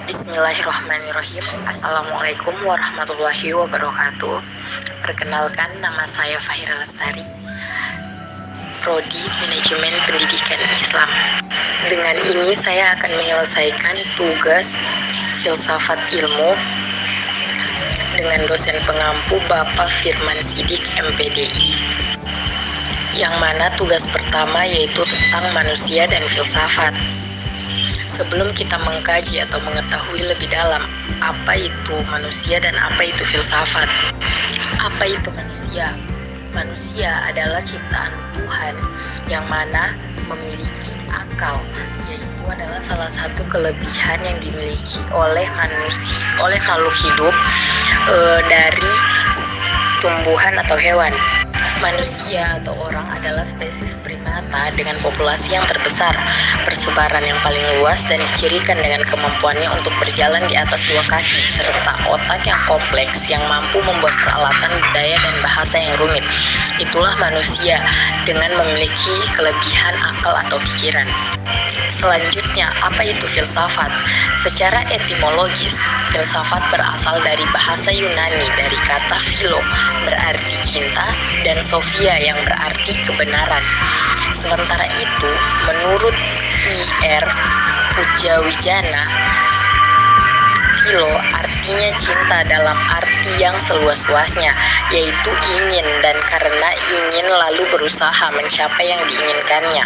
Bismillahirrahmanirrahim. Assalamualaikum warahmatullahi wabarakatuh. Perkenalkan, nama saya Fahira Lestari, Prodi Manajemen Pendidikan Islam. Dengan ini saya akan menyelesaikan tugas filsafat ilmu dengan dosen pengampu Bapak Firman Sidik MPDI, yang mana tugas pertama yaitu tentang manusia dan filsafat. Sebelum kita mengkaji atau mengetahui lebih dalam apa itu manusia dan apa itu filsafat. Apa itu manusia? Manusia adalah ciptaan Tuhan yang mana memiliki akal, yaitu adalah salah satu kelebihan yang dimiliki oleh manusia, oleh makhluk hidup dari tumbuhan atau hewan. Manusia atau orang adalah spesies primata dengan populasi yang terbesar, persebaran yang paling luas, dan dicirikan dengan kemampuannya untuk berjalan di atas dua kaki, serta otak yang kompleks yang mampu membuat peralatan budaya dan bahasa yang rumit. Itulah manusia dengan memiliki kelebihan akal atau pikiran. Selanjutnya, apa itu filsafat? Secara etimologis, filsafat berasal dari bahasa Yunani dari kata philo, berarti cinta, dan sophia yang berarti kebenaran. Sementara itu, menurut I.R. Pujawijana, philo artinya cinta dalam arti yang seluas-luasnya, yaitu ingin, dan karena ingin lalu berusaha mencapai yang diinginkannya.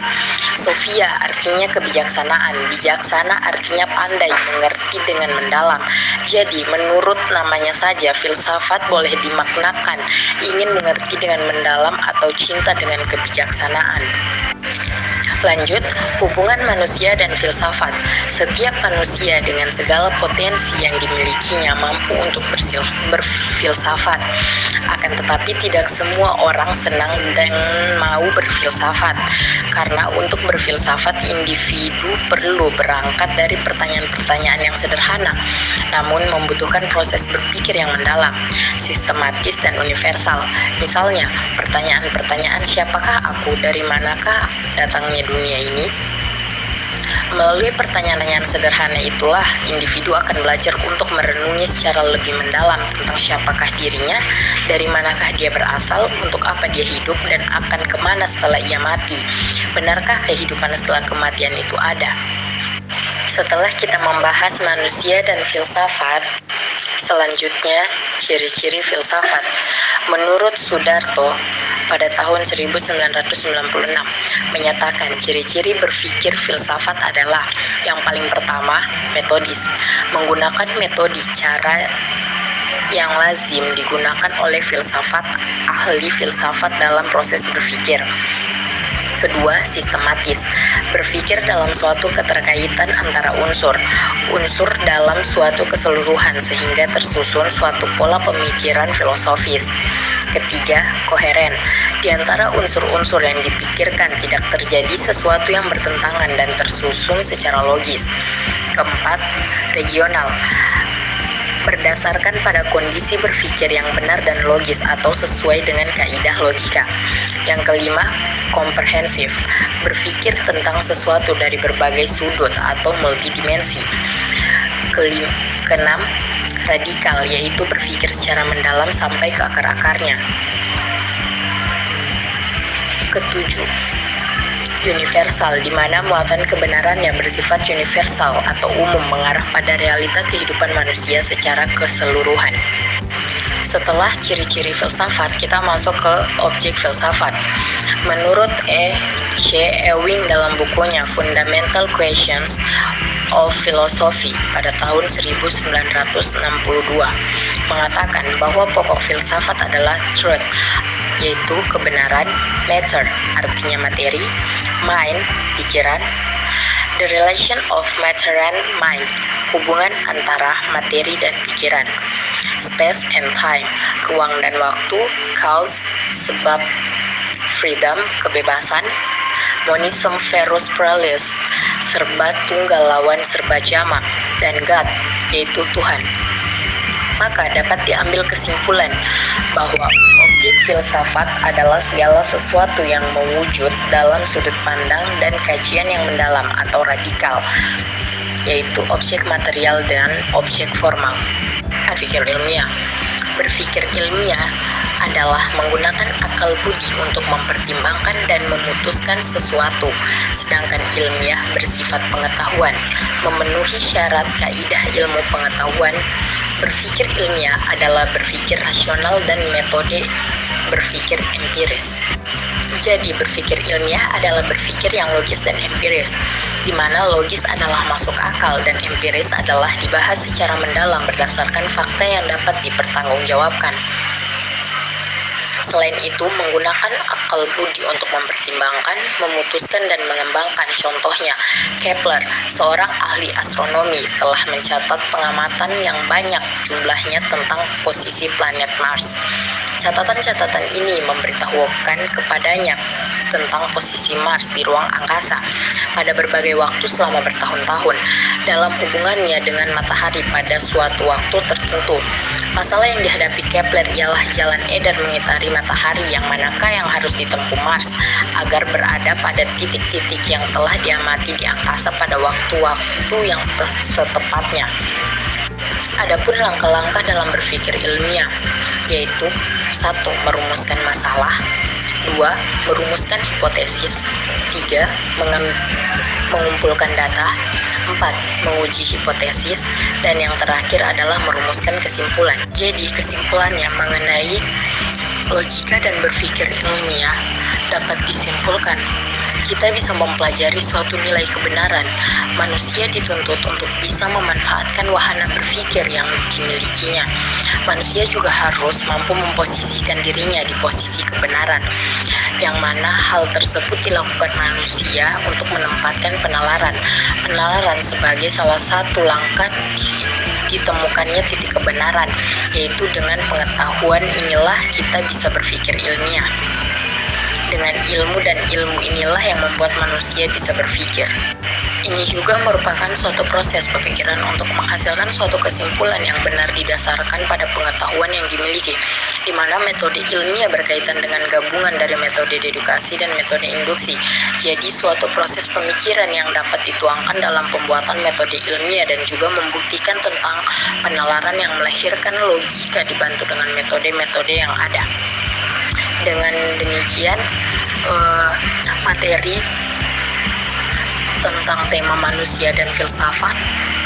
Sophia artinya kebijaksanaan, bijaksana artinya pandai, mengerti dengan mendalam. Jadi menurut namanya saja, filsafat boleh dimaknakan ingin mengerti dengan mendalam atau cinta dengan kebijaksanaan. Lanjut, hubungan manusia dan filsafat. Setiap manusia dengan segala potensi yang dimilikinya mampu untuk berfilsafat. Akan tetapi tidak semua orang senang dan mau berfilsafat. Karena untuk berfilsafat, individu perlu berangkat dari pertanyaan-pertanyaan yang sederhana, namun membutuhkan proses berpikir yang mendalam, sistematis, dan universal. Misalnya, pertanyaan-pertanyaan siapakah aku, dari manakah datangnya dunia ini? Melalui pertanyaan sederhana itulah individu akan belajar untuk merenungi secara lebih mendalam tentang siapakah dirinya, dari manakah dia berasal, untuk apa dia hidup, dan akan kemana setelah ia mati. Benarkah kehidupan setelah kematian itu ada? Setelah kita membahas manusia dan filsafat, selanjutnya ciri-ciri filsafat. Menurut Sudarto, pada tahun 1996 menyatakan ciri-ciri berpikir filsafat adalah yang paling pertama, metodis, menggunakan metode cara yang lazim digunakan oleh ahli filsafat dalam proses berpikir. Kedua, sistematis, berpikir dalam suatu keterkaitan antara unsur dalam suatu keseluruhan sehingga tersusun suatu pola pemikiran filosofis. Ketiga, koheren, di antara unsur-unsur yang dipikirkan tidak terjadi sesuatu yang bertentangan dan tersusun secara logis. Keempat, regional, berdasarkan pada kondisi berpikir yang benar dan logis atau sesuai dengan kaidah logika. Yang kelima, komprehensif, berpikir tentang sesuatu dari berbagai sudut atau multidimensi. Keenam, radikal, yaitu berpikir secara mendalam sampai ke akar-akarnya. Ketujuh, universal, di mana muatan kebenarannya bersifat universal atau umum, mengarah pada realita kehidupan manusia secara keseluruhan. Setelah ciri-ciri filsafat, kita masuk ke objek filsafat. Menurut E.C. Ewing dalam bukunya Fundamental Questions of Philosophy pada tahun 1962 mengatakan bahwa pokok filsafat adalah truth, yaitu kebenaran, matter, artinya materi, mind, pikiran, the relation of matter and mind, hubungan antara materi dan pikiran, space and time, ruang dan waktu, cause, sebab, freedom, kebebasan, monism versus pluralism, serba tunggal lawan serba jamak, dan God, yaitu Tuhan. Maka dapat diambil kesimpulan bahwa objek filsafat adalah segala sesuatu yang mewujud dalam sudut pandang dan kajian yang mendalam atau radikal. yaitu objek material dan objek formal. Berpikir ilmiah. Berpikir ilmiah adalah menggunakan akal budi untuk mempertimbangkan dan memutuskan sesuatu, sedangkan ilmiah bersifat pengetahuan, memenuhi syarat kaidah ilmu pengetahuan. Berpikir ilmiah adalah berpikir rasional dan metode berpikir empiris. Jadi, berpikir ilmiah adalah berpikir yang logis dan empiris, di mana logis adalah masuk akal dan empiris adalah dibahas secara mendalam berdasarkan fakta yang dapat dipertanggungjawabkan. Selain itu, menggunakan akal budi untuk mempertimbangkan, memutuskan, dan mengembangkan. Contohnya, Kepler, seorang ahli astronomi, telah mencatat pengamatan yang banyak jumlahnya tentang posisi planet Mars. Catatan-catatan ini memberitahukan kepadanya tentang posisi Mars di ruang angkasa pada berbagai waktu selama bertahun-tahun dalam hubungannya dengan matahari pada suatu waktu tertentu. Masalah yang dihadapi Kepler ialah jalan edar mengitari matahari yang manakah yang harus ditempuh Mars agar berada pada titik-titik yang telah diamati di angkasa pada waktu-waktu yang setepatnya. Adapun langkah-langkah dalam berpikir ilmiah, yaitu 1. Merumuskan masalah, 2. Merumuskan hipotesis, 3. Mengumpulkan data, 4. Menguji hipotesis, dan yang terakhir adalah merumuskan kesimpulan. Jadi, kesimpulannya mengenai logika dan berpikir ilmiah dapat disimpulkan kita bisa mempelajari suatu nilai kebenaran. Manusia dituntut untuk bisa memanfaatkan wahana berpikir yang dimilikinya. Manusia juga harus mampu memposisikan dirinya di posisi kebenaran, yang mana hal tersebut dilakukan manusia untuk menempatkan penalaran sebagai salah satu langkah ditemukannya titik kebenaran, yaitu dengan pengetahuan inilah kita bisa berpikir ilmiah. Dengan ilmu dan ilmu inilah yang membuat manusia bisa berpikir. Ini juga merupakan suatu proses pemikiran untuk menghasilkan suatu kesimpulan yang benar didasarkan pada pengetahuan yang dimiliki, di mana metode ilmiah berkaitan dengan gabungan dari metode dedukasi dan metode induksi. Jadi suatu proses pemikiran yang dapat dituangkan dalam pembuatan metode ilmiah dan juga membuktikan tentang penalaran yang melahirkan logika dibantu dengan metode-metode yang ada. Dengan demikian, materi tentang tema manusia dan filsafat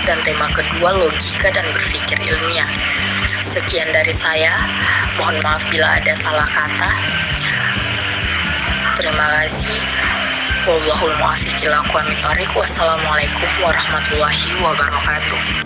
dan tema kedua logika dan berpikir ilmiah. Sekian dari saya, mohon maaf bila ada salah kata. Terima kasih. Wallahul muwaffiq ila aqwamit thoriq. Wassalamualaikum warahmatullahi wabarakatuh.